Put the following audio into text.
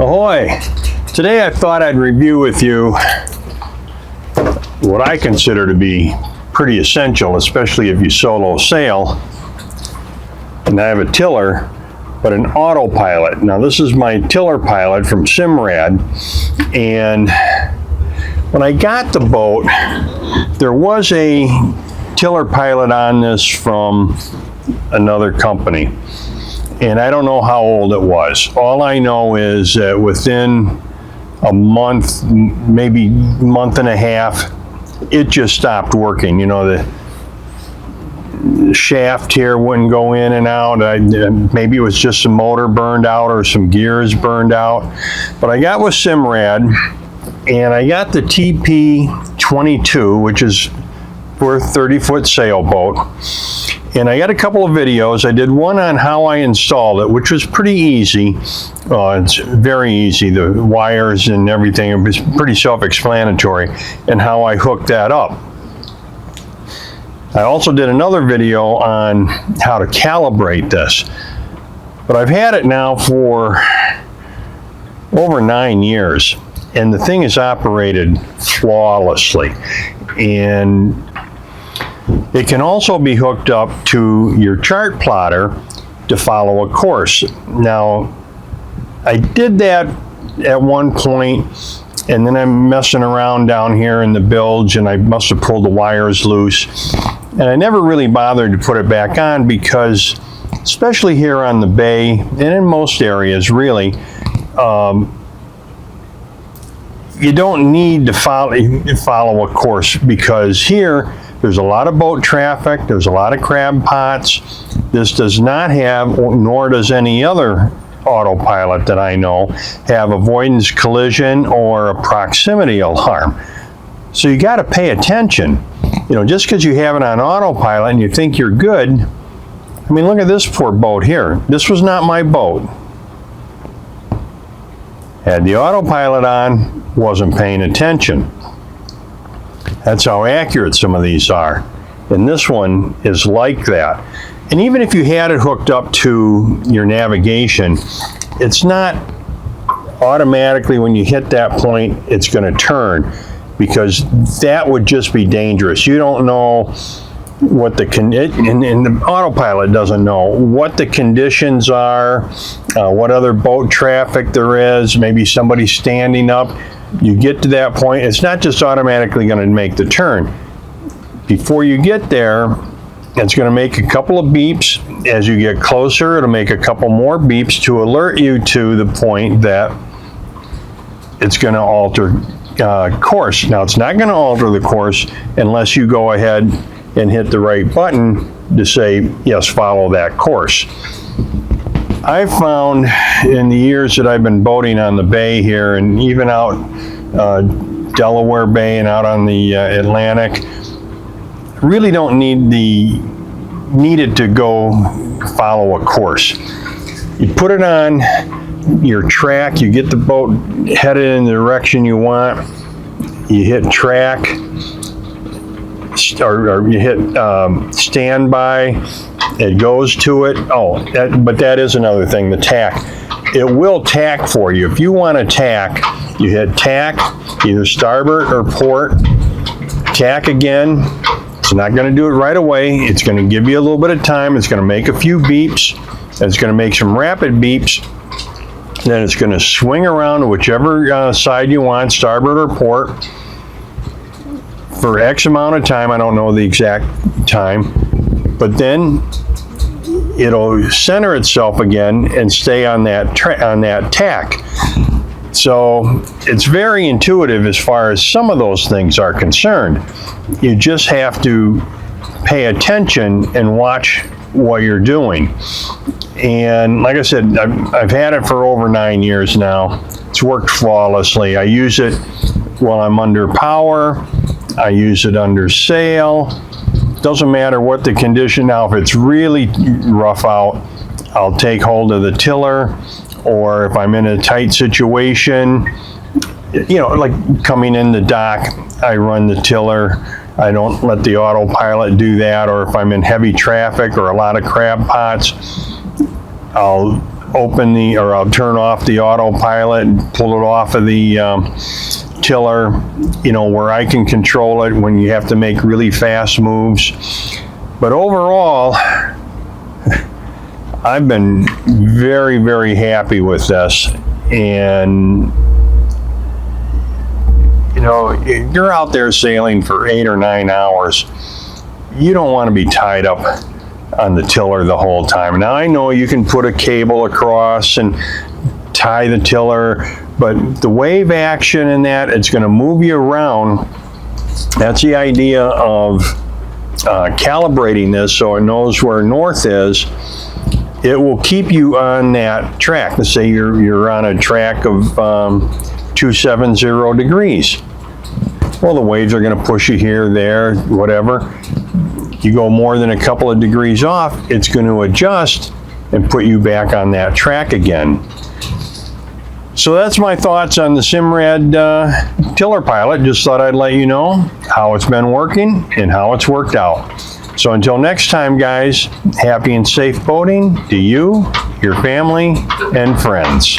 Ahoy! Today I thought I'd review with you what I consider to be pretty essential, especially if you solo sail. And I have a tiller, but an autopilot. Now this is my tiller pilot from Simrad, and when I got the boat, there was a tiller pilot on this from another company. And I don't know how old it was. All I know is that within a month, maybe month and a half, it just stopped working. You know, the shaft here wouldn't go in and out. Maybe it was just some motor burned out or some gears burned out. But I got with Simrad, and I got the TP22, which is for a 30-foot sailboat. And I got a couple of videos. I did one on how I installed it, which was pretty easy. It's very easy. The wires and everything, it was pretty self-explanatory, and how I hooked that up. I also did another video on how to calibrate this. But I've had it now for over 9 years, and the thing is operated flawlessly. And it can also be hooked up to your chart plotter to follow a course. Now, I did that at one point, and then I'm messing around down here in the bilge, and I must have pulled the wires loose. And I never really bothered to put it back on because, especially here on the bay, and in most areas really, you don't need to follow a course, because here, there's a lot of boat traffic, there's a lot of crab pots. This does not have, nor does any other autopilot that I know, have avoidance collision or a proximity alarm. So you got to pay attention. You know, just because you have it on autopilot and you think you're good, I mean, look at this poor boat here. This was not my boat. Had the autopilot on, wasn't paying attention. That's how accurate some of these are. And this one is like that. And even if you had it hooked up to your navigation, it's not automatically when you hit that point, it's going to turn, because that would just be dangerous. You don't know what the, and the autopilot doesn't know what the conditions are, what other boat traffic there is, maybe somebody standing up. You get to that point, it's not just automatically going to make the turn. Before you get there, it's going to make a couple of beeps. As you get closer, it'll make a couple more beeps to alert you to the point that it's going to alter course. Now, it's not going to alter the course unless you go ahead and hit the right button to say, yes, follow that course. I've found in the years that I've been boating on the bay here, and even out Delaware Bay and out on the Atlantic, really don't need it to go follow a course. You put it on your track, you get the boat headed in the direction you want, you hit track, or you hit standby, it goes to it. Oh, but that is another thing, the tack. It will tack for you. If you want to tack, you hit tack, either starboard or port, tack again. It's not going to do it right away. It's going to give you a little bit of time. It's going to make a few beeps. It's going to make some rapid beeps. Then it's going to swing around to whichever side you want, starboard or port, for X amount of time. I don't know the exact time. But then it'll center itself again and stay on that tack. So it's very intuitive as far as some of those things are concerned. You just have to pay attention and watch what you're doing. And like I said, I've had it for over 9 years now. It's worked flawlessly. I use it while I'm under power. I use it under sail. Doesn't matter what the condition. Now, if it's really rough out, I'll take hold of the tiller, or if I'm in a tight situation, you know, like coming in the dock, I run the tiller. I don't let the autopilot do that. Or if I'm in heavy traffic or a lot of crab pots, I'll I'll turn off the autopilot and pull it off of the tiller, where I can control it when you have to make really fast moves. But overall, I've been very, very happy with this. And you're out there sailing for 8 or 9 hours. You don't want to be tied up on the tiller the whole time. Now I know you can put a cable across and tie the tiller, but the wave action in that, it's going to move you around. That's the idea of calibrating this so it knows where north is. It will keep you on that track. Let's say you're on a track of 270 degrees. Well, the waves are going to push you here, there, whatever. You go more than a couple of degrees off, it's going to adjust and put you back on that track again. So that's my thoughts on the Simrad tiller pilot. Just thought I'd let you know how it's been working and how it's worked out. So until next time, guys, happy and safe boating to you, your family, and friends.